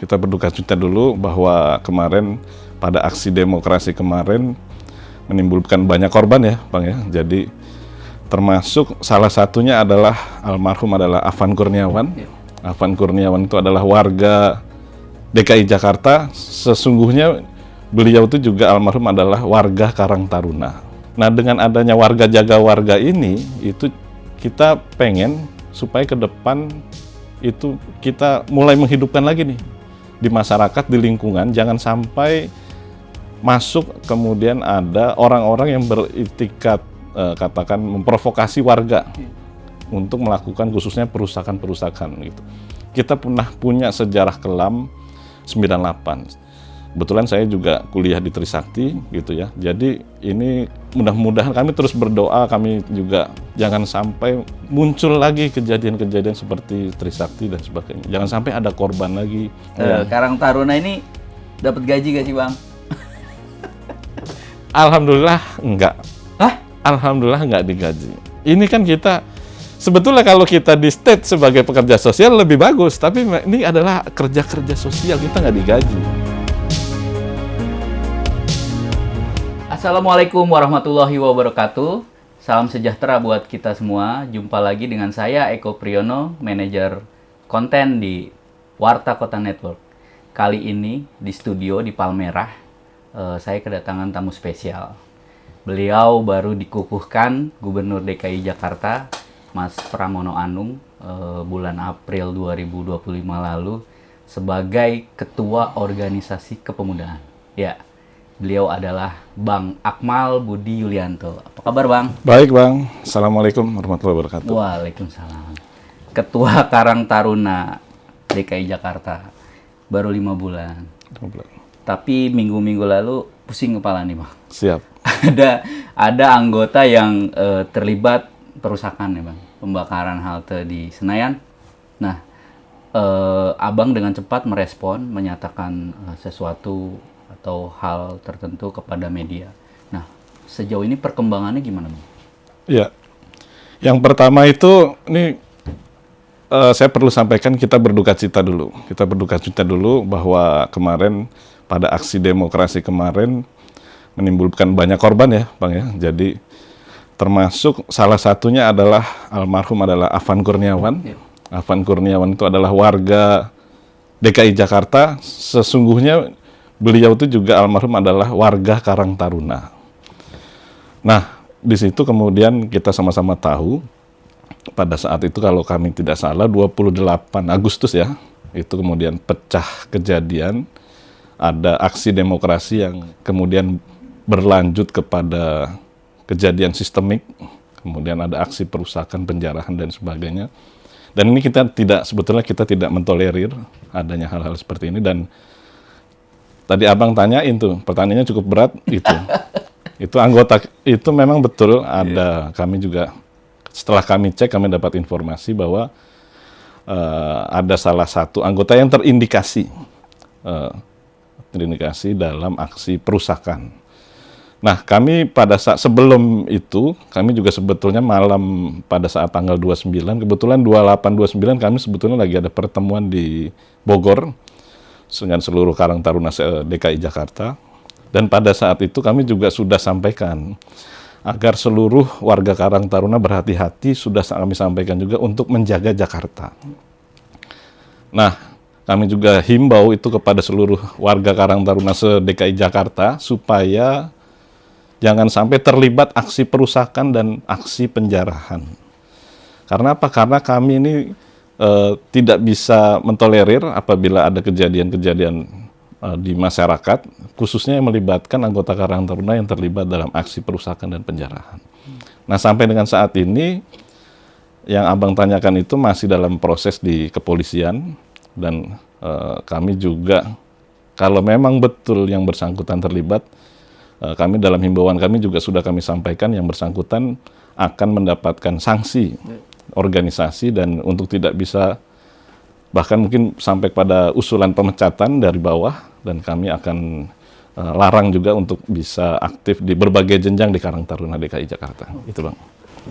kita berduka cita dulu bahwa kemarin pada aksi demokrasi kemarin menimbulkan banyak korban ya Bang ya. Jadi termasuk salah satunya adalah almarhum adalah Afan Kurniawan. Afan Kurniawan itu adalah warga DKI Jakarta. Sesungguhnya beliau itu juga almarhum adalah warga Karang Taruna. Nah, dengan adanya warga jaga warga ini, itu kita pengen supaya ke depan itu kita mulai menghidupkan lagi nih di masyarakat, di lingkungan. Jangan sampai masuk kemudian ada orang-orang yang beritikat katakan memprovokasi warga untuk melakukan khususnya perusakan-perusakan gitu. Kita pernah punya sejarah kelam 98. Kebetulan saya juga kuliah di Trisakti gitu ya. Jadi ini mudah-mudahan kami terus berdoa, kami juga jangan sampai muncul lagi kejadian-kejadian seperti Trisakti dan sebagainya. Jangan sampai ada korban lagi. Karang Taruna ini dapat gaji gak sih Bang? Alhamdulillah enggak. Hah? Alhamdulillah enggak digaji. Ini kan kita sebetulnya kalau kita di state sebagai pekerja sosial lebih bagus, tapi ini adalah kerja-kerja sosial, kita nggak digaji. Assalamualaikum warahmatullahi wabarakatuh. Salam sejahtera buat kita semua. Jumpa lagi dengan saya Eko Priyono, manajer konten di Warta Kota Network. Kali ini di studio di Palmerah, saya kedatangan tamu spesial. Beliau baru dikukuhkan Gubernur DKI Jakarta, Mas Pramono Anung, bulan April 2025 lalu sebagai Ketua Organisasi Kepemudaan. Ya, beliau adalah Bang Akmal Budi Yulianto. Apa kabar Bang? Baik Bang, Assalamualaikum warahmatullahi wabarakatuh. Waalaikumsalam. Ketua Karang Taruna DKI Jakarta, baru 5 bulan. Tapi minggu-minggu lalu pusing kepala nih Bang. Siap. Ada anggota yang terlibat perusakan ya Bang, pembakaran halte di Senayan. Nah, Abang dengan cepat merespon, menyatakan sesuatu atau hal tertentu kepada media. Nah, sejauh ini perkembangannya gimana Bang? Ya, yang pertama itu ini saya perlu sampaikan kita berduka cita dulu. Kita berduka cita dulu bahwa kemarin pada aksi demokrasi kemarin menimbulkan banyak korban ya Bang ya. Jadi termasuk salah satunya adalah almarhum adalah Afan Kurniawan. Afan Kurniawan itu adalah warga DKI Jakarta. Sesungguhnya beliau itu juga almarhum adalah warga Karang Taruna. Nah, di situ kemudian kita sama-sama tahu pada saat itu kalau kami tidak salah 28 Agustus ya, itu kemudian pecah kejadian, ada aksi demokrasi yang kemudian berlanjut kepada kejadian sistemik, kemudian ada aksi perusakan, penjarahan dan sebagainya. Dan ini sebetulnya kita tidak mentolerir adanya hal-hal seperti ini. Dan tadi Abang tanyain tuh, pertanyaannya cukup berat itu. Itu anggota, itu memang betul ada, kami juga setelah kami cek, kami dapat informasi bahwa ada salah satu anggota yang terindikasi dalam aksi perusakan. Nah, kami pada saat sebelum itu, kami juga sebetulnya malam pada saat tanggal 29, kebetulan 28-29 kami sebetulnya lagi ada pertemuan di Bogor dengan seluruh Karang Taruna DKI Jakarta. Dan pada saat itu kami juga sudah sampaikan agar seluruh warga Karang Taruna berhati-hati, sudah kami sampaikan juga untuk menjaga Jakarta. Nah, kami juga himbau itu kepada seluruh warga Karang Taruna se-DKI Jakarta supaya jangan sampai terlibat aksi perusakan dan aksi penjarahan. Karena apa? Karena kami ini tidak bisa mentolerir apabila ada kejadian-kejadian di masyarakat, khususnya yang melibatkan anggota Karang Taruna yang terlibat dalam aksi perusakan dan penjarahan. Nah, sampai dengan saat ini, yang Abang tanyakan itu masih dalam proses di kepolisian, dan kami juga, kalau memang betul yang bersangkutan terlibat, kami dalam himbauan kami juga sudah kami sampaikan yang bersangkutan akan mendapatkan sanksi organisasi dan untuk tidak bisa bahkan mungkin sampai pada usulan pemecatan dari bawah, dan kami akan larang juga untuk bisa aktif di berbagai jenjang di Karang Taruna DKI Jakarta. Itu Bang.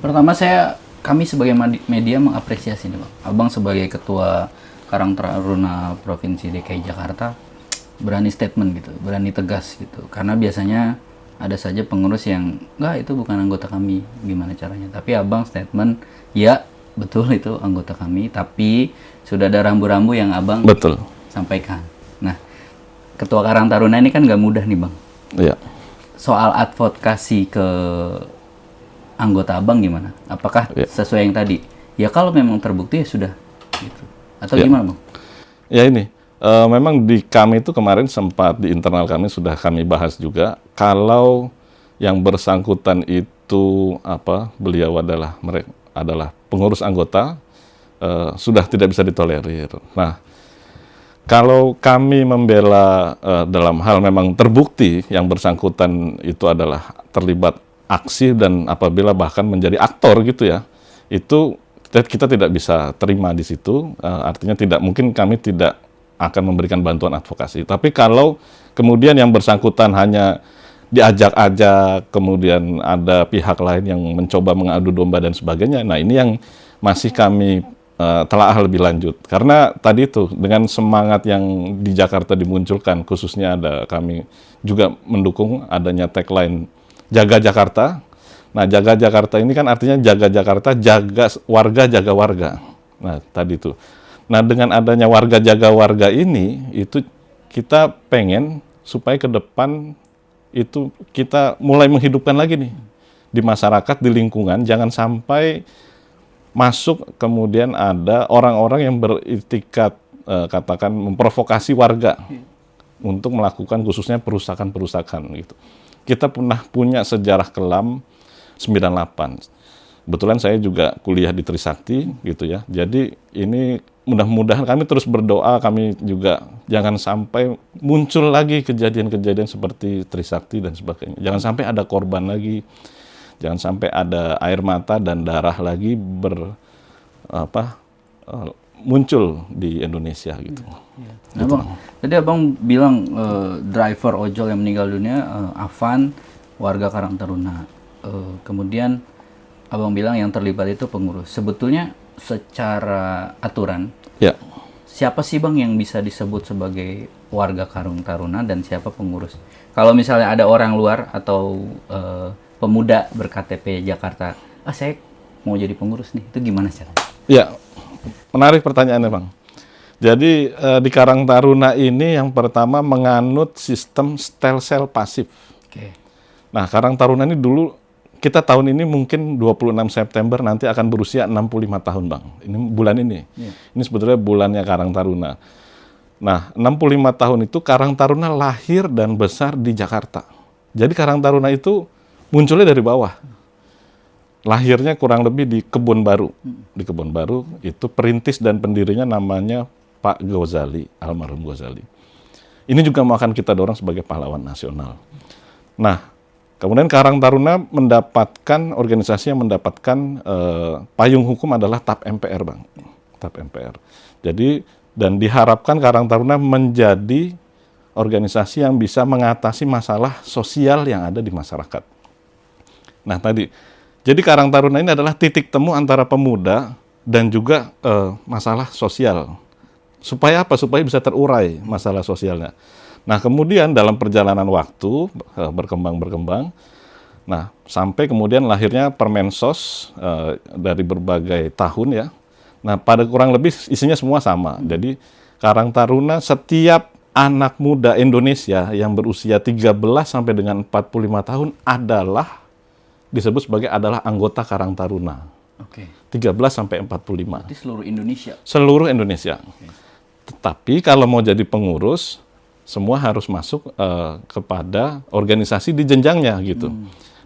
Pertama kami sebagai media mengapresiasi nih Bang. Abang sebagai Ketua Karang Taruna Provinsi DKI Jakarta berani statement gitu, berani tegas gitu. Karena biasanya ada saja pengurus yang enggak, itu bukan anggota kami, gimana caranya. Tapi abang statement, ya betul itu anggota kami, tapi sudah ada rambu-rambu yang abang Betul. sampaikan. Nah, Ketua Karang Taruna ini kan nggak mudah nih bang. Iya. Soal advokasi ke anggota abang gimana? Apakah Ya. sesuai yang tadi? Ya kalau memang terbukti ya sudah. Gitu. Atau Ya. gimana bang? Ya ini, memang di kami itu kemarin sempat di internal kami sudah kami bahas juga, kalau yang bersangkutan itu beliau adalah pengurus anggota, sudah tidak bisa ditolerir. Nah, kalau kami membela dalam hal memang terbukti yang bersangkutan itu adalah terlibat aksi dan apabila bahkan menjadi aktor gitu ya, itu kita tidak bisa terima di situ. Artinya tidak mungkin kami tidak akan memberikan bantuan advokasi. Tapi kalau kemudian yang bersangkutan hanya diajak-ajak, kemudian ada pihak lain yang mencoba mengadu domba dan sebagainya, nah ini yang masih kami telaah lebih lanjut. Karena tadi itu dengan semangat yang di Jakarta dimunculkan, khususnya kami juga mendukung adanya tagline Jaga Jakarta. Nah, Jaga Jakarta ini kan artinya jaga Jakarta, jaga warga. Nah, tadi itu. Nah, dengan adanya warga jaga warga ini, itu kita pengen supaya ke depan itu kita mulai menghidupkan lagi nih di masyarakat, di lingkungan, jangan sampai masuk kemudian ada orang-orang yang beritikat katakan memprovokasi warga untuk melakukan khususnya perusakan gitu. Kita pernah punya sejarah kelam 98. Kebetulan saya juga kuliah di Trisakti gitu ya. Jadi ini mudah-mudahan kami terus berdoa, kami juga jangan sampai muncul lagi kejadian-kejadian seperti Trisakti dan sebagainya. Jangan sampai ada korban lagi. Jangan sampai ada air mata dan darah lagi muncul di Indonesia gitu. Nah, bang, tadi abang bilang driver ojol yang meninggal dunia Afan, warga Karang Taruna. Kemudian abang bilang yang terlibat itu pengurus. Sebetulnya secara aturan, Ya. siapa sih bang yang bisa disebut sebagai warga Karang Taruna dan siapa pengurus? Kalau misalnya ada orang luar atau pemuda ber-KTP Jakarta, saya mau jadi pengurus nih, itu gimana caranya? Ya, menarik pertanyaannya Bang. Jadi di Karang Taruna ini yang pertama menganut sistem stem cell pasif. Oke. Nah, Karang Taruna ini dulu, kita tahun ini mungkin 26 September nanti akan berusia 65 tahun Bang. Ini bulan ini. Ini sebetulnya bulannya Karang Taruna. Nah, 65 tahun itu Karang Taruna lahir dan besar di Jakarta. Jadi Karang Taruna itu munculnya dari bawah. Lahirnya kurang lebih di Kebon Baru. Di Kebon Baru itu perintis dan pendirinya namanya Pak Ghazali, almarhum Ghazali. Ini juga akan kita dorong sebagai pahlawan nasional. Nah, kemudian Karang Taruna mendapatkan organisasi yang mendapatkan payung hukum adalah TAP MPR, Bang. TAP MPR. Jadi dan diharapkan Karang Taruna menjadi organisasi yang bisa mengatasi masalah sosial yang ada di masyarakat. Nah, jadi Karang Taruna ini adalah titik temu antara pemuda dan juga masalah sosial. Supaya apa? Supaya bisa terurai masalah sosialnya. Nah, kemudian dalam perjalanan waktu berkembang. Nah, sampai kemudian lahirnya Permensos dari berbagai tahun ya. Nah, pada kurang lebih isinya semua sama. Jadi Karang Taruna, setiap anak muda Indonesia yang berusia 13 sampai dengan 45 tahun disebut sebagai anggota Karang Taruna. Oke. 13 sampai 45. Berarti seluruh Indonesia. Seluruh Indonesia. Okay. Tetapi kalau mau jadi pengurus, semua harus masuk kepada organisasi di jenjangnya gitu.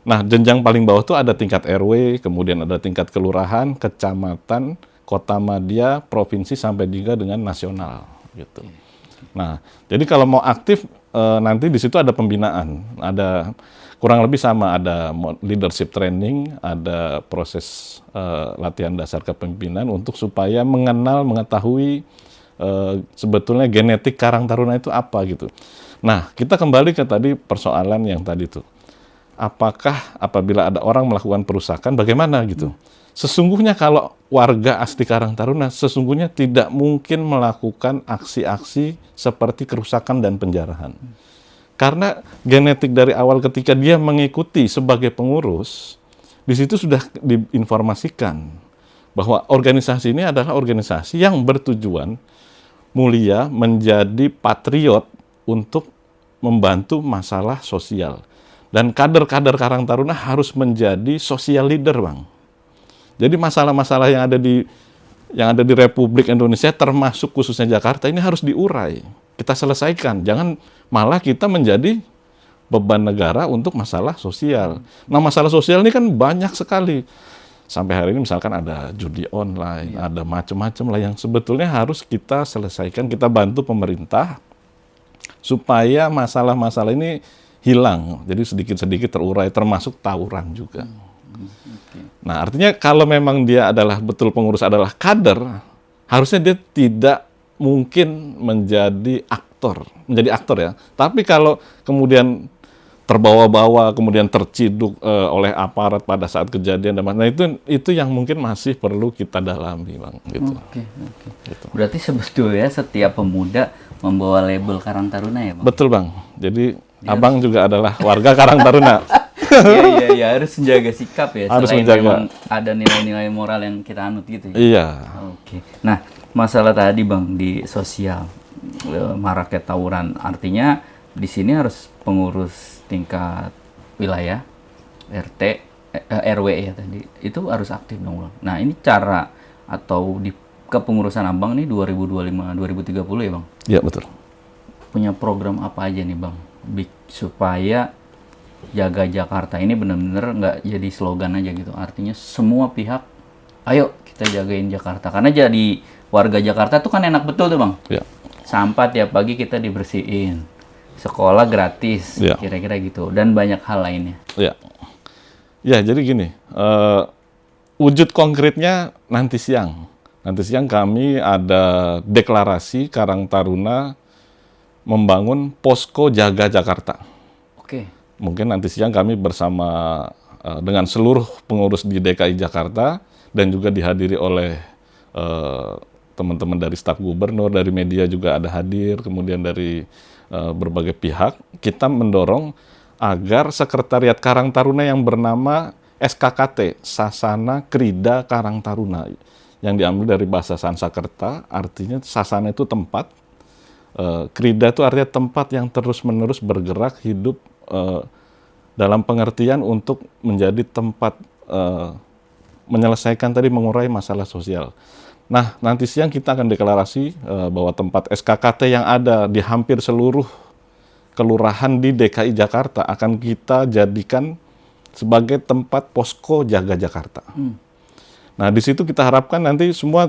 Nah, jenjang paling bawah itu ada tingkat RW, kemudian ada tingkat kelurahan, kecamatan, kota madya, provinsi sampai juga dengan nasional gitu. Nah, jadi kalau mau aktif nanti di situ ada pembinaan, ada kurang lebih sama, ada leadership training, ada proses latihan dasar kepemimpinan untuk supaya mengetahui sebetulnya genetik Karang Taruna itu apa gitu. Nah, kita kembali ke tadi persoalan yang tadi tuh. Apakah apabila ada orang melakukan perusakan, bagaimana gitu? sesungguhnya kalau warga asli Karang Taruna sesungguhnya tidak mungkin melakukan aksi-aksi seperti kerusakan dan penjarahan. Karena genetik dari awal ketika dia mengikuti sebagai pengurus, di situ sudah diinformasikan bahwa organisasi ini adalah organisasi yang bertujuan mulia menjadi patriot untuk membantu masalah sosial. Dan kader-kader Karang Taruna harus menjadi social leader, Bang. Jadi masalah-masalah yang ada di Republik Indonesia termasuk khususnya Jakarta ini harus diurai. Kita selesaikan. Jangan malah kita menjadi beban negara untuk masalah sosial. Nah, masalah sosial ini kan banyak sekali. Sampai hari ini misalkan ada judi online, ada macam-macam lah yang sebetulnya harus kita selesaikan, kita bantu pemerintah supaya masalah-masalah ini hilang. Jadi sedikit-sedikit terurai, termasuk tawuran juga. Nah, artinya kalau memang dia adalah betul pengurus adalah kader, harusnya dia tidak mungkin menjadi aktor ya. Tapi kalau kemudian terbawa-bawa, kemudian terciduk oleh aparat pada saat kejadian, nah itu yang mungkin masih perlu kita dalami, Bang. Gitu. Oke. Gitu. Berarti sebetulnya setiap pemuda membawa label Karang Taruna ya, Bang? Betul, Bang. Jadi Abang juga adalah warga Karang Taruna. Iya, harus menjaga sikap ya. Harus selain menjaga. memang ada nilai-nilai moral yang kita anut gitu ya. Iya. Oke. Nah, masalah tadi, Bang, di sosial maraknya tawuran, artinya di sini harus pengurus tingkat wilayah, RT, RW ya tadi, itu harus aktif dong, Bang. Nah, ini cara atau di kepengurusan Abang nih 2025-2030 ya, Bang? Iya, betul. Punya program apa aja nih, Bang? Supaya jaga Jakarta ini benar-benar nggak jadi slogan aja gitu. Artinya semua pihak, ayo kita jagain Jakarta. Karena jadi warga Jakarta tuh kan enak betul tuh, Bang. Iya. Sampah tiap pagi kita dibersihin. Sekolah gratis, Iya. kira-kira gitu. Dan banyak hal lainnya. Iya. Ya, jadi gini, wujud konkretnya nanti siang. Nanti siang kami ada deklarasi Karang Taruna membangun posko jaga Jakarta. Oke. Mungkin nanti siang kami bersama dengan seluruh pengurus di DKI Jakarta dan juga dihadiri oleh teman-teman dari staf gubernur, dari media juga ada hadir, kemudian dari berbagai pihak. Kita mendorong agar sekretariat Karang Taruna yang bernama SKKT, Sasana Krida Karang Taruna, yang diambil dari bahasa Sansekerta, artinya sasana itu tempat, Krida itu artinya tempat yang terus-menerus bergerak, hidup dalam pengertian untuk menjadi tempat menyelesaikan tadi, mengurai masalah sosial. Nah, nanti siang kita akan deklarasi bahwa tempat SKKT yang ada di hampir seluruh kelurahan di DKI Jakarta akan kita jadikan sebagai tempat posko jaga Jakarta. Nah, di situ kita harapkan nanti semua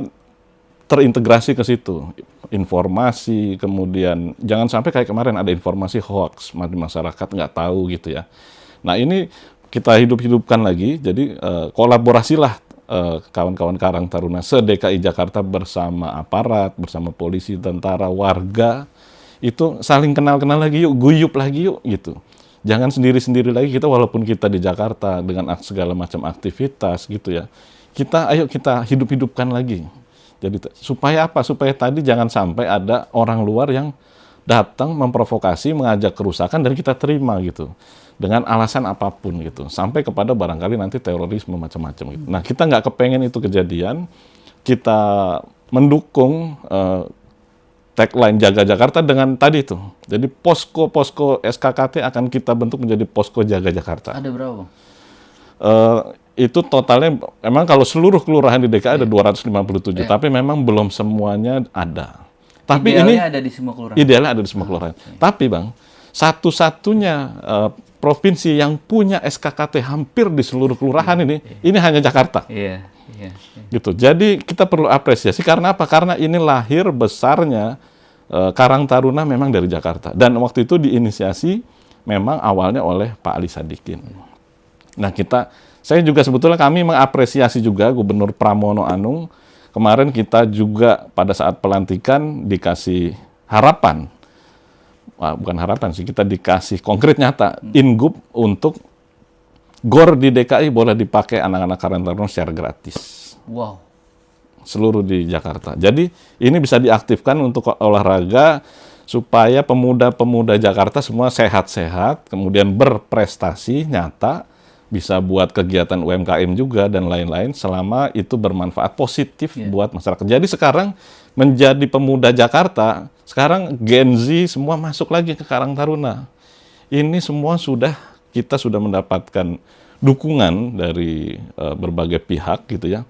terintegrasi ke situ. Informasi, kemudian jangan sampai kayak kemarin ada informasi hoax, masyarakat nggak tahu gitu ya. Nah, ini kita hidup-hidupkan lagi, jadi kolaborasilah kawan-kawan Karang Taruna se-DKI Jakarta bersama aparat, bersama polisi, tentara, warga, itu saling kenal-kenal lagi yuk, guyup lagi yuk gitu. Jangan sendiri-sendiri lagi kita, walaupun kita di Jakarta dengan segala macam aktivitas gitu ya. Ayo kita hidup-hidupkan lagi. Jadi supaya apa? Supaya tadi jangan sampai ada orang luar yang datang memprovokasi, mengajak kerusakan dan kita terima gitu. Dengan alasan apapun gitu. Sampai kepada barangkali nanti terorisme macam-macam gitu. Nah, kita nggak kepengen itu kejadian. Kita mendukung tagline Jaga Jakarta dengan tadi itu. Jadi posko-posko SKKT akan kita bentuk menjadi posko Jaga Jakarta. Ada berapa? Itu totalnya, memang kalau seluruh kelurahan di DKI ada 257, tapi memang belum semuanya ada. Tapi idealnya ada di semua kelurahan. Idealnya ada di semua kelurahan. Tapi Bang, satu-satunya provinsi yang punya SKKT hampir di seluruh kelurahan ini hanya Jakarta. Iya. Gitu. Jadi kita perlu apresiasi karena apa? Karena ini lahir besarnya Karang Taruna memang dari Jakarta. Dan waktu itu diinisiasi memang awalnya oleh Pak Ali Sadikin. Nah, saya juga sebetulnya kami mengapresiasi juga Gubernur Pramono Anung. Kemarin kita juga pada saat pelantikan dikasih harapan. Bukan harapan sih, kita dikasih konkret nyata Ingub untuk GOR di DKI boleh dipakai anak-anak Karang Taruna secara gratis. Wow. Seluruh di Jakarta. Jadi ini bisa diaktifkan untuk olahraga supaya pemuda-pemuda Jakarta semua sehat-sehat, kemudian berprestasi nyata, bisa buat kegiatan UMKM juga dan lain-lain selama itu bermanfaat positif buat masyarakat. Jadi sekarang menjadi pemuda Jakarta, sekarang Gen Z semua masuk lagi ke Karang Taruna. Ini semua kita sudah mendapatkan dukungan dari berbagai pihak gitu ya.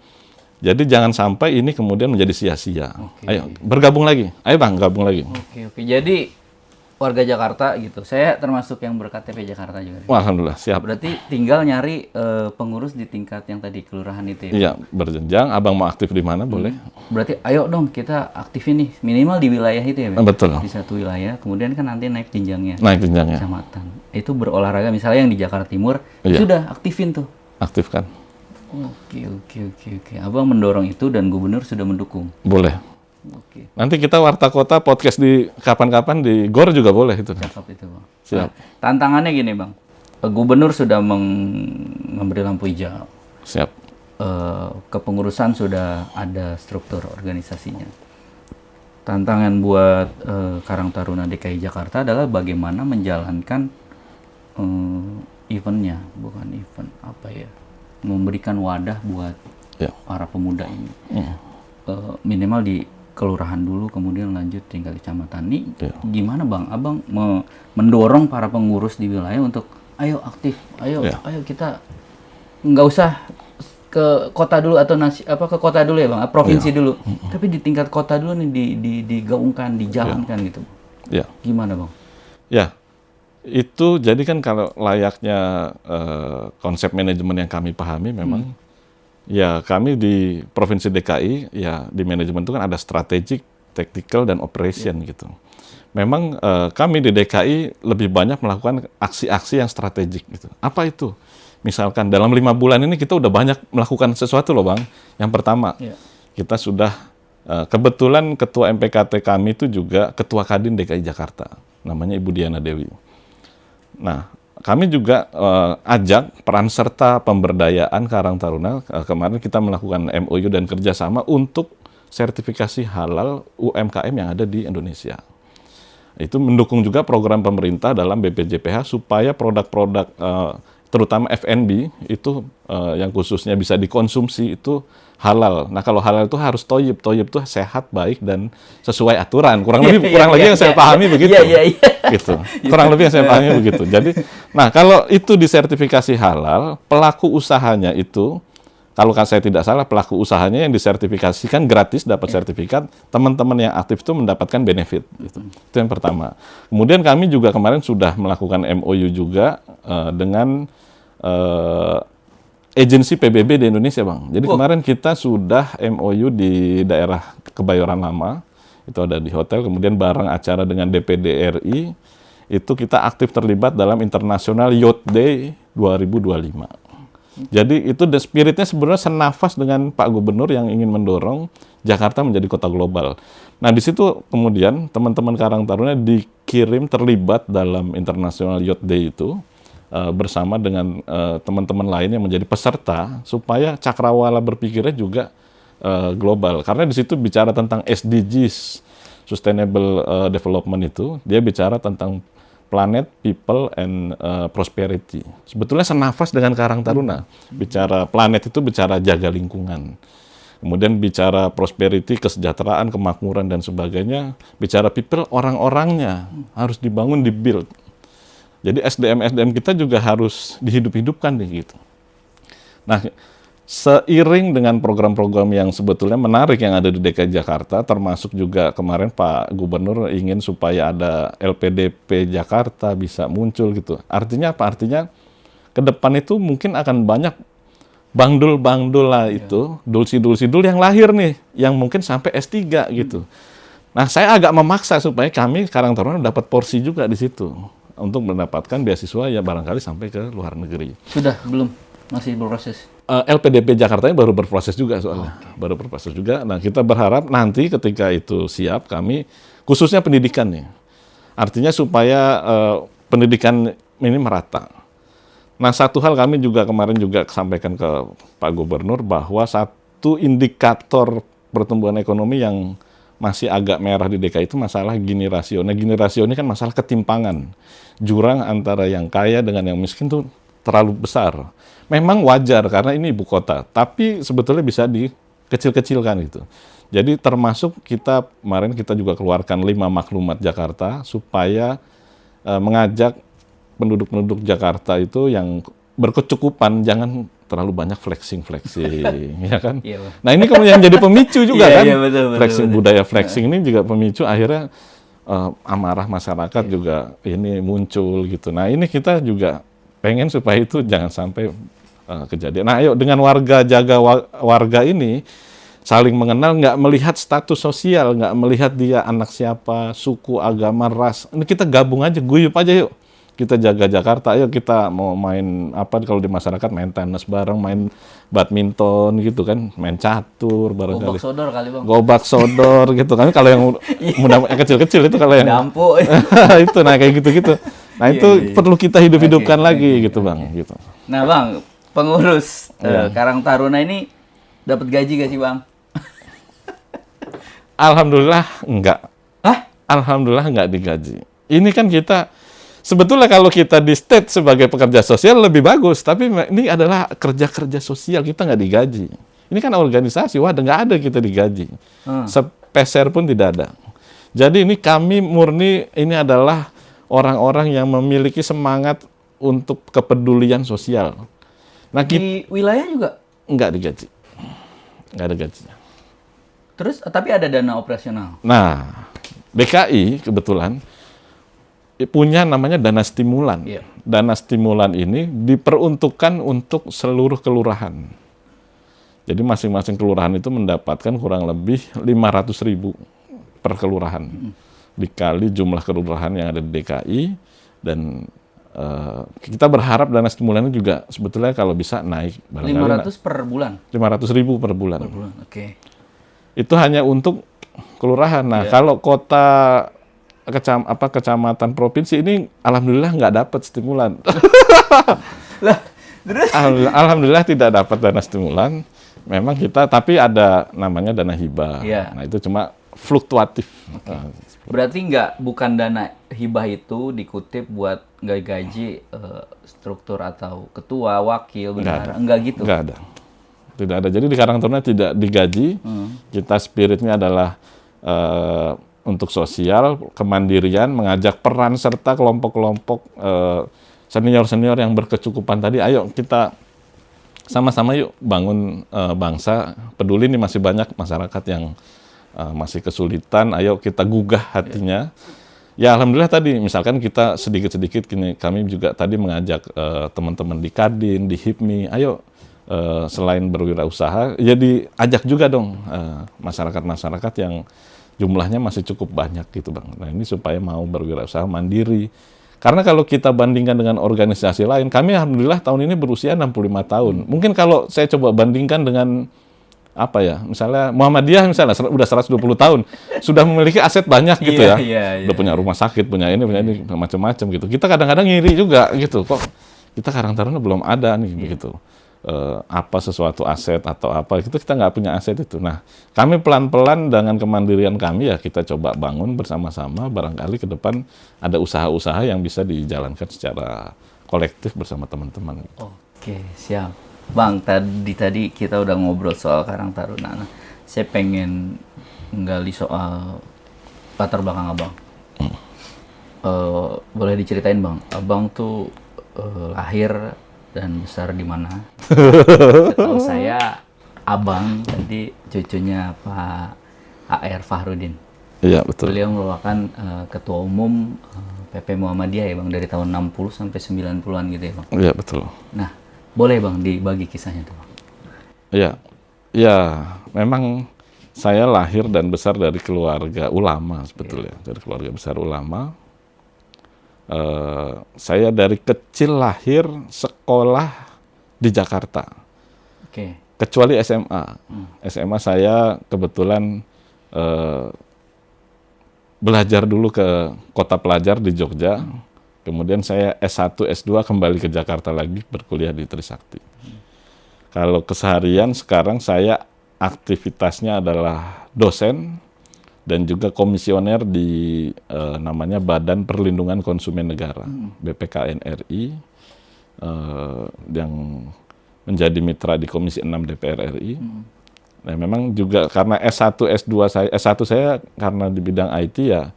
Jadi jangan sampai ini kemudian menjadi sia-sia. Ayo bergabung lagi. Ayo Bang, gabung lagi. Oke. Jadi warga Jakarta gitu. Saya termasuk yang berKTP Jakarta juga. Wah, alhamdulillah, siap. Berarti tinggal nyari pengurus di tingkat yang tadi kelurahan itu ya. Iya, berjenjang. Abang mau aktif di mana boleh. Berarti ayo dong kita aktifin nih minimal di wilayah itu ya, Bang? Betul. Di satu wilayah, kemudian kan nanti naik jenjangnya. Naik jenjangnya. Kecamatan. Itu berolahraga misalnya yang di Jakarta Timur, sudah aktifin tuh. Aktifkan. Oke. Abang mendorong itu dan gubernur sudah mendukung. Boleh. Oke. Nanti kita Warta Kota podcast di kapan-kapan di GOR juga boleh itu. Cakep itu, Bang. Siap. Nah, tantangannya gini, Bang. Gubernur sudah memberi lampu hijau. Siap. Kepengurusan sudah ada struktur organisasinya. Tantangan buat Karang Taruna DKI Jakarta adalah bagaimana menjalankan eventnya, bukan event apa ya, memberikan wadah buat para pemuda ini. Minimal di kelurahan dulu, kemudian lanjut tinggal di kecamatan. Nih, gimana Bang? Abang mendorong para pengurus di wilayah untuk ayo aktif, ayo kita nggak usah ke kota dulu atau ke kota dulu ya Bang, provinsi dulu. Tapi di tingkat kota dulu nih digaungkan, dijalankan gitu. Ya. Gimana Bang? Ya. Itu jadi kan kalau layaknya konsep manajemen yang kami pahami memang ya kami di Provinsi DKI ya di manajemen itu kan ada strategic, tactical dan operation gitu. Memang kami di DKI lebih banyak melakukan aksi-aksi yang strategik gitu. Apa itu? Misalkan dalam 5 bulan ini kita udah banyak melakukan sesuatu loh Bang. Yang pertama, kita sudah kebetulan ketua MPKT kami itu juga ketua Kadin DKI Jakarta, namanya Ibu Diana Dewi. Nah, kami juga ajak peran serta pemberdayaan Karang Taruna. Kemarin kita melakukan MOU dan kerjasama untuk sertifikasi halal UMKM yang ada di Indonesia. Itu mendukung juga program pemerintah dalam BPJPH supaya produk-produk terutama F&B itu yang khususnya bisa dikonsumsi itu halal. Nah kalau halal itu harus toyib itu sehat, baik dan sesuai aturan. Kurang lebih yang saya pahami begitu. Gitu. Kurang lebih yang saya pahami begitu. Jadi, nah kalau itu disertifikasi halal, pelaku usahanya itu, kalau saya tidak salah, pelaku usahanya yang disertifikasikan gratis dapat sertifikat, teman-teman yang aktif itu mendapatkan benefit. Gitu. Itu yang pertama. Kemudian kami juga kemarin sudah melakukan MOU juga dengan agensi PBB di Indonesia, Bang. Jadi kemarin kita sudah MOU di daerah Kebayoran Lama, itu ada di hotel, kemudian bareng acara dengan DPD RI, itu kita aktif terlibat dalam International Youth Day 2025. Jadi itu spiritnya sebenarnya senafas dengan Pak Gubernur yang ingin mendorong Jakarta menjadi kota global. Nah di situ kemudian teman-teman Karang Taruna dikirim terlibat dalam International Youth Day itu, bersama dengan teman-teman lain yang menjadi peserta supaya cakrawala berpikirnya juga global. Karena di situ bicara tentang SDGs, Sustainable Development itu, dia bicara tentang planet, people, and prosperity. Sebetulnya senafas dengan Karang Taruna. Bicara planet itu bicara jaga lingkungan. Kemudian bicara prosperity, kesejahteraan, kemakmuran, dan sebagainya. Bicara people, orang-orangnya harus dibangun, dibuild. Jadi SDM kita juga harus dihidup-hidupkan nih gitu. Nah, seiring dengan program-program yang sebetulnya menarik yang ada di DKI Jakarta, termasuk juga kemarin Pak Gubernur ingin supaya ada LPDP Jakarta bisa muncul gitu. Artinya apa? Artinya ke depan itu mungkin akan banyak bangdul-bangdul lah itu, dulsi-dulsi yang lahir nih, yang mungkin sampai S3 gitu. Nah, saya agak memaksa supaya kami Karang Taruna dapat porsi juga di situ, untuk mendapatkan beasiswa ya barangkali sampai ke luar negeri. Sudah belum? Masih berproses? LPDP Jakarta baru berproses juga soalnya. Baru berproses juga. Nah kita berharap nanti ketika itu siap kami, khususnya pendidikan nih. Artinya supaya pendidikan ini merata. Nah, satu hal kami juga kemarin juga sampaikan ke Pak Gubernur bahwa satu indikator pertumbuhan ekonomi yang masih agak merah di DKI itu masalah Gini rasio. Nah, Gini rasio ini kan masalah ketimpangan. Jurang antara yang kaya dengan yang miskin tuh terlalu besar. Memang wajar karena ini ibu kota, tapi sebetulnya bisa dikecil-kecilkan gitu. Jadi termasuk kemarin kita juga keluarkan 5 maklumat Jakarta supaya mengajak penduduk-penduduk Jakarta itu yang berkecukupan jangan terlalu banyak flexing, ya kan? Iya, Bang. Nah, ini kemudian jadi pemicu juga Iya, kan? iya, betul, Flexing, betul. budaya flexing ini juga pemicu akhirnya amarah masyarakat juga ini muncul gitu. Nah, ini kita juga pengen supaya itu jangan sampai kejadian. Nah, ayo dengan warga ini saling mengenal, nggak melihat status sosial, nggak melihat dia anak siapa, suku, agama, ras. Ini kita gabung aja, guyup aja yuk. Kita jaga Jakarta, ayo kita mau main apa kalau di masyarakat main tenis bareng, main badminton gitu kan, main catur barangkali. Gobak sodor kali, Bang. Gobak sodor gitu kan, kalau yang muda yang kecil-kecil itu kalau yang Dampu. itu nah kayak gitu-gitu. Nah, Iya, itu iya, iya. perlu kita hidup-hidupkan Oke, lagi oke, gitu, Bang, gitu. Nah, Bang, pengurus Iya. Karang Taruna ini dapat gaji gak sih, Bang? Alhamdulillah enggak. Hah? Alhamdulillah enggak digaji. Ini kan kita sebetulnya kalau kita di state sebagai pekerja sosial lebih bagus, tapi ini adalah kerja-kerja sosial, kita nggak digaji. Ini kan organisasi, wah nggak ada kita digaji. Sepeser pun tidak ada. Jadi ini kami murni, ini adalah orang-orang yang memiliki semangat untuk kepedulian sosial. Nah, Di wilayah juga. nggak digaji. Nggak ada gajinya. Terus tapi ada dana operasional. Nah, DKI kebetulan punya namanya dana stimulan. Iya. Dana stimulan ini diperuntukkan untuk seluruh kelurahan. Jadi masing-masing kelurahan itu mendapatkan kurang lebih 500.000 per kelurahan. Dikali jumlah kelurahan yang ada di DKI, dan kita berharap dana stimulan ini juga sebetulnya kalau bisa naik. 500 per bulan. 500.000 per bulan. Bulan. Oke. Itu hanya untuk kelurahan. Nah, Iya. kalau kota kecamatan provinsi ini alhamdulillah nggak dapat stimulan. Lah, terus Alhamdulillah tidak dapat dana stimulan. Memang kita tapi ada namanya dana hibah. Iya. Nah, itu cuma fluktuatif. berarti bukan dana hibah itu dikutip buat nggak gaji struktur atau ketua, wakil, bendahara. Enggak gitu. Nggak ada. Tidak ada. Jadi di Karang Taruna tidak digaji. Kita spiritnya adalah untuk sosial, kemandirian, mengajak peran serta kelompok-kelompok senior-senior yang berkecukupan tadi. Ayo kita sama-sama yuk bangun bangsa. Peduli nih masih banyak masyarakat yang masih kesulitan. Ayo kita gugah hatinya. Ya alhamdulillah tadi misalkan kita sedikit-sedikit kami juga tadi mengajak teman-teman di Kadin, di HIPMI, ayo selain berwirausaha, ya diajak juga dong masyarakat-masyarakat yang jumlahnya masih cukup banyak gitu Bang. Nah ini supaya mau berwirausaha mandiri. Karena kalau kita bandingkan dengan organisasi lain, kami alhamdulillah tahun ini berusia 65 tahun. Mungkin kalau saya coba bandingkan dengan apa ya, misalnya Muhammadiyah misalnya udah 120 tahun, sudah memiliki aset banyak gitu ya. Iya. Udah punya rumah sakit, punya ini macam-macam gitu. Kita kadang-kadang ngiri juga gitu. Kok kita Karang Taruna belum ada nih begitu. Apa sesuatu aset atau apa itu kita nggak punya aset itu. Nah, kami pelan-pelan dengan kemandirian kami ya kita coba bangun bersama-sama, barangkali ke depan ada usaha-usaha yang bisa dijalankan secara kolektif bersama teman-teman. Oke, siap. Bang, tadi kita udah ngobrol soal Karang Taruna. Nah, saya pengen nggali soal latar belakang Abang. Boleh diceritain Bang, Abang tuh lahir dan besar di mana? Setahu saya Abang tadi cucunya Pak HR Fahrudin. Iya, betul. Beliau merupakan ketua umum PP Muhammadiyah ya Bang, dari tahun 60 sampai 90-an gitu ya Bang. Iya, betul. Nah, boleh Bang dibagi kisahnya tuh Bang? Iya. Ya, memang saya lahir dan besar dari keluarga ulama sebetulnya, dari keluarga besar ulama. Saya dari kecil lahir sekolah di Jakarta, Oke. kecuali SMA. SMA saya kebetulan belajar dulu ke Kota Pelajar di Jogja, Kemudian saya S1, S2 kembali ke Jakarta lagi berkuliah di Trisakti. Kalau keseharian sekarang saya aktivitasnya adalah dosen dan juga komisioner di namanya Badan Perlindungan Konsumen Negara, BPKN RI, yang menjadi mitra di Komisi 6 DPR RI. Nah, memang juga karena S1, S2 saya karena di bidang IT ya,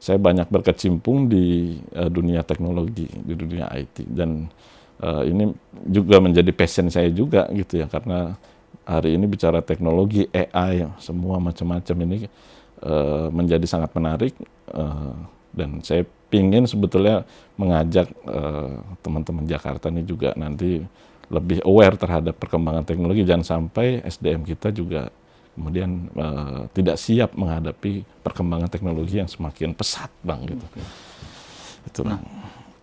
saya banyak berkecimpung di dunia teknologi, di dunia IT, dan ini juga menjadi passion saya juga gitu ya, karena hari ini bicara teknologi, AI, semua macam-macam ini menjadi sangat menarik, dan saya pingin sebetulnya mengajak teman-teman Jakarta ini juga nanti lebih aware terhadap perkembangan teknologi, jangan sampai SDM kita juga kemudian tidak siap menghadapi perkembangan teknologi yang semakin pesat, Bang, gitu. Itu. Nah,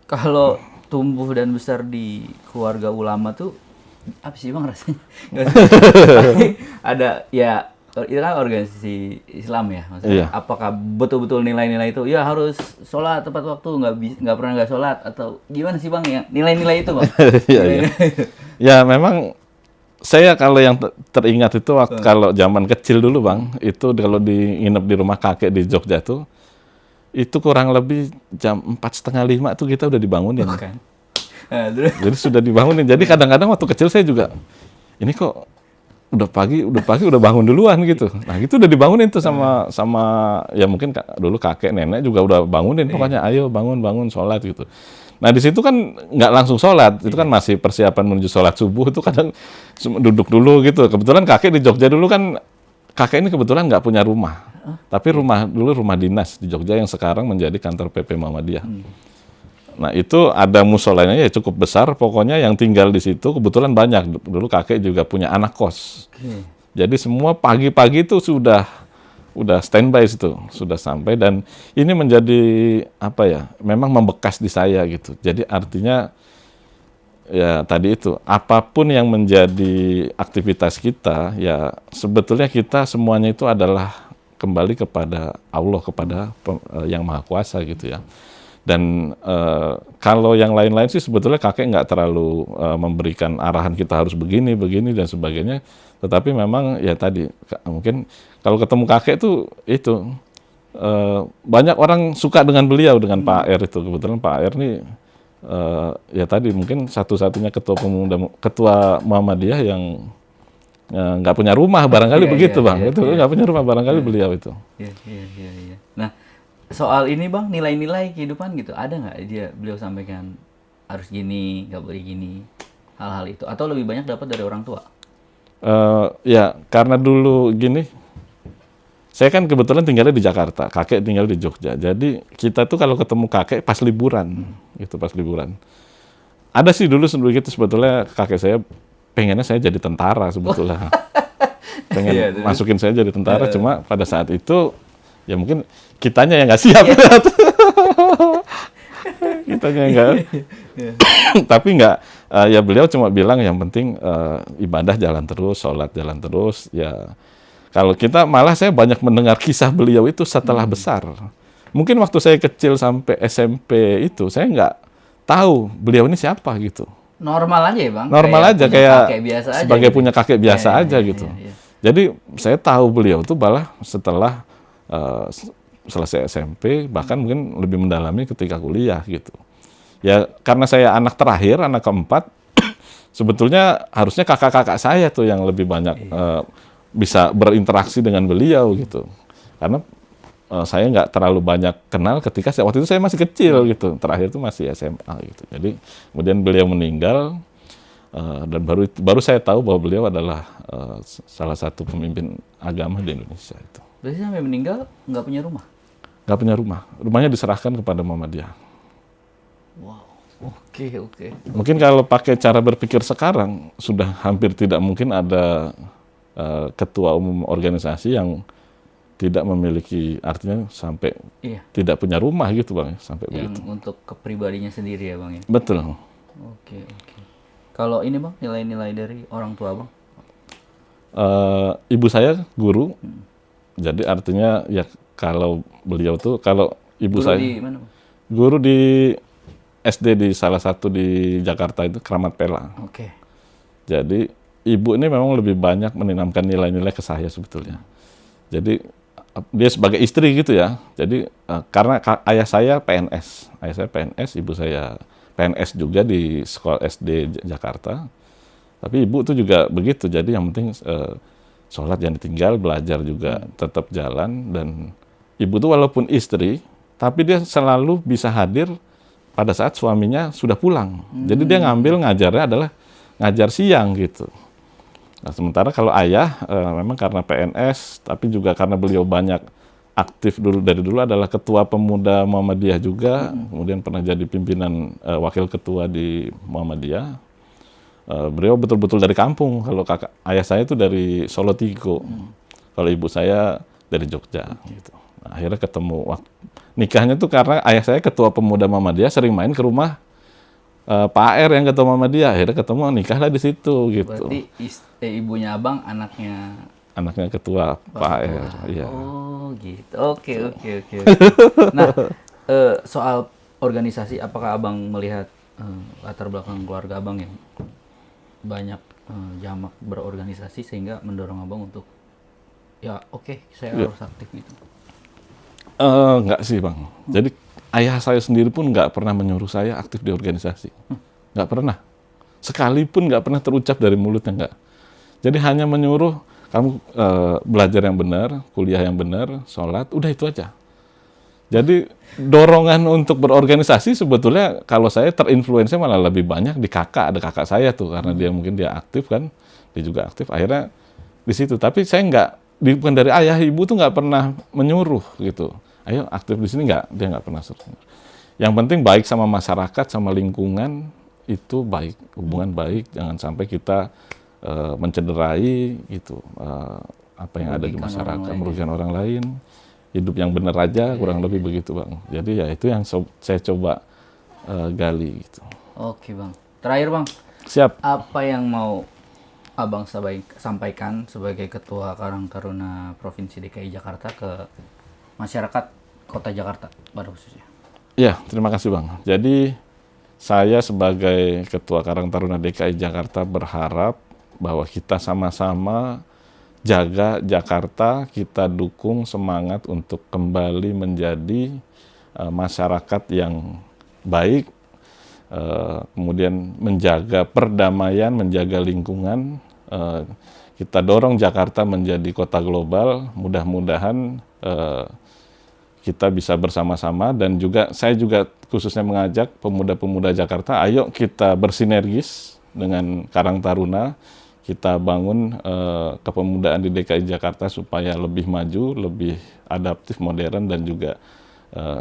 kalau tumbuh dan besar di keluarga ulama tuh apa sih Bang rasanya? Ada ya, itu kan organisasi Islam ya, maksudnya. Iya. Apakah betul-betul nilai-nilai itu ya harus sholat tepat waktu, nggak pernah nggak sholat, atau gimana sih Bang ya nilai-nilai itu Bang? Iya, iya. Ya memang saya kalau yang teringat itu waktu kalau zaman kecil dulu, Bang, itu kalau nginep di rumah kakek di Jogja tuh, itu kurang lebih jam 4:30 tuh kita udah dibangunin. Kan. Nah, terus Jadi sudah dibangunin. Jadi kadang-kadang waktu kecil saya juga, ini kok udah pagi udah bangun duluan gitu. Nah itu udah dibangunin tuh sama ya mungkin dulu kakek nenek juga udah bangunin, pokoknya ayo bangun sholat gitu. Nah di situ kan nggak langsung sholat, itu kan masih persiapan menuju sholat subuh, itu kadang duduk dulu gitu. Kebetulan kakek di Jogja dulu kan, kakek ini kebetulan nggak punya rumah, tapi rumah dinas di Jogja yang sekarang menjadi kantor PP Muhammadiyah. Nah itu ada musolanya ya cukup besar, pokoknya yang tinggal di situ kebetulan banyak. Dulu kakek juga punya anak kos, jadi semua pagi-pagi itu sudah standby situ, sudah sampai, dan ini menjadi apa ya, memang membekas di saya gitu. Jadi artinya ya tadi itu, apapun yang menjadi aktivitas kita, ya sebetulnya kita semuanya itu adalah kembali kepada Allah, kepada Yang Maha Kuasa gitu ya. Dan kalau yang lain-lain sih sebetulnya kakek nggak terlalu memberikan arahan kita harus begini dan sebagainya. Tetapi memang ya tadi, mungkin kalau ketemu kakek tuh itu, banyak orang suka dengan beliau, dengan Pak R itu. Kebetulan Pak R ini ya tadi mungkin satu-satunya ketua Muhammadiyah yang nggak punya rumah barangkali begitu Bang. Itu nggak punya rumah barangkali beliau itu. Iya. Nah, soal ini Bang, nilai-nilai kehidupan gitu, ada nggak beliau sampaikan harus gini, nggak boleh gini, hal-hal itu, atau lebih banyak dapat dari orang tua? Ya karena dulu gini, saya kan kebetulan tinggalnya di Jakarta, kakek tinggal di Jogja, jadi kita tuh kalau ketemu kakek pas liburan, gitu, pas liburan. Ada sih dulu gitu sebetulnya kakek saya pengennya saya jadi tentara sebetulnya, pengen masukin saya jadi tentara, cuma pada saat itu ya mungkin kitanya yang nggak siap, kitanya nggak, tapi nggak, ya beliau cuma bilang yang penting ibadah jalan terus, sholat jalan terus, ya kalau kita malah saya banyak mendengar kisah beliau itu setelah besar. Mungkin waktu saya kecil sampai SMP itu saya nggak tahu beliau ini siapa gitu. Normal aja ya Bang? Normal aja, kayak sebagai gitu. Punya kakek biasa aja gitu. Jadi saya tahu beliau tuh malah setelah selesai SMP, bahkan mungkin lebih mendalami ketika kuliah gitu. Ya karena saya anak terakhir, anak keempat, sebetulnya harusnya kakak-kakak saya tuh yang lebih banyak bisa berinteraksi dengan beliau gitu. Karena saya nggak terlalu banyak kenal ketika waktu itu saya masih kecil gitu. Terakhir itu masih SMA gitu. Jadi kemudian beliau meninggal, dan baru saya tahu bahwa beliau adalah salah satu pemimpin agama di Indonesia itu. Berarti sampai meninggal nggak punya rumah? Nggak punya rumah. Rumahnya diserahkan kepada Muhammadiyah. Wow, oke. Mungkin kalau pakai cara berpikir sekarang, sudah hampir tidak mungkin ada ketua umum organisasi yang tidak memiliki, artinya sampai tidak punya rumah gitu Bang, sampai yang begitu. Untuk kepribadinya sendiri ya Bang ya? Betul. Oke. Kalau ini Bang, nilai-nilai dari orang tua Bang? Ibu saya guru, jadi artinya ya kalau beliau tuh, kalau ibu guru saya di mana Bang? guru di SD di salah satu di Jakarta itu, Kramat Pela. Oke. Jadi ibu ini memang lebih banyak menanamkan nilai-nilai ke saya sebetulnya. Jadi dia sebagai istri gitu ya. Jadi karena ayah saya PNS, ibu saya PNS juga di sekolah SD Jakarta. Tapi ibu tuh juga begitu. Jadi yang penting sholat jangan ditinggal, belajar juga tetap jalan. Dan ibu tuh walaupun istri, tapi dia selalu bisa hadir pada saat suaminya sudah pulang. Jadi dia ngajarnya adalah ngajar siang gitu. Nah, sementara kalau ayah memang karena PNS, tapi juga karena beliau banyak aktif dari dulu adalah ketua pemuda Muhammadiyah juga, kemudian pernah jadi pimpinan wakil ketua di Muhammadiyah. Beliau betul-betul dari kampung. Kalau ayah saya itu dari Solo Tigo, kalau ibu saya dari Jogja. Gitu. Nah, akhirnya ketemu nikahnya tuh karena ayah saya ketua pemuda Muhammadiyah sering main ke rumah Pak AR yang ketua Muhammadiyah, akhirnya ketemu nikahlah di situ gitu. Berarti ibunya abang anaknya Ketua Pak AR. Iya. Oh gitu. Oke. Nah, soal organisasi, apakah abang melihat latar belakang keluarga abang yang banyak jamak berorganisasi sehingga mendorong abang untuk saya harus aktif gitu? Enggak sih bang. Jadi ayah saya sendiri pun nggak pernah menyuruh saya aktif di organisasi. Nggak pernah. Sekalipun nggak pernah terucap dari mulutnya, nggak. Jadi hanya menyuruh kamu belajar yang benar, kuliah yang benar, sholat, udah itu aja. Jadi dorongan untuk berorganisasi sebetulnya kalau saya terinfluensi malah lebih banyak di ada kakak saya tuh, karena mungkin dia aktif kan, dia juga aktif, akhirnya di situ. Tapi saya bukan dari ayah, ibu tuh nggak pernah menyuruh gitu. Ayo aktif di sini, dia nggak pernah suruh. Yang penting baik sama masyarakat, sama lingkungan, itu baik, hubungan baik, jangan sampai kita mencederai gitu apa yang ada di masyarakat, merugikan orang lain, hidup yang benar aja, kurang lebih begitu bang. Jadi ya itu yang saya coba gali gitu. Oke bang, terakhir bang, siap. Apa yang mau abang sampaikan sebagai Ketua Karang Taruna Provinsi DKI Jakarta ke masyarakat Kota Jakarta pada khususnya? Ya, terima kasih bang. Jadi saya sebagai Ketua Karang Taruna DKI Jakarta berharap bahwa kita sama-sama jaga Jakarta, kita dukung semangat untuk kembali menjadi masyarakat yang baik, kemudian menjaga perdamaian, menjaga lingkungan. Kita dorong Jakarta menjadi kota global. Mudah-mudahan kita bisa bersama-sama, dan juga saya juga khususnya mengajak pemuda-pemuda Jakarta, ayo kita bersinergis dengan Karang Taruna, kita bangun kepemudaan di DKI Jakarta supaya lebih maju, lebih adaptif, modern, dan juga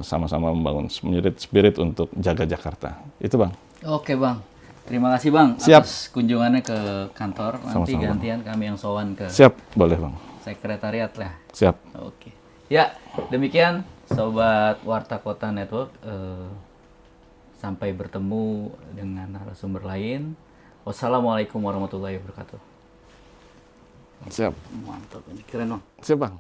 sama-sama membangun spirit untuk jaga Jakarta. Itu bang. Oke bang, terima kasih bang. Siap. Atas kunjungannya ke kantor. Nanti Sama-sama, gantian kami yang sowan ke Siap, boleh bang. sekretariat lah. Siap. Oke. Ya, demikian Sobat Warta Kota Network. Sampai bertemu dengan narasumber lain. Wassalamualaikum warahmatullahi wabarakatuh. Siap. Mantap, ini keren bang. Siap bang.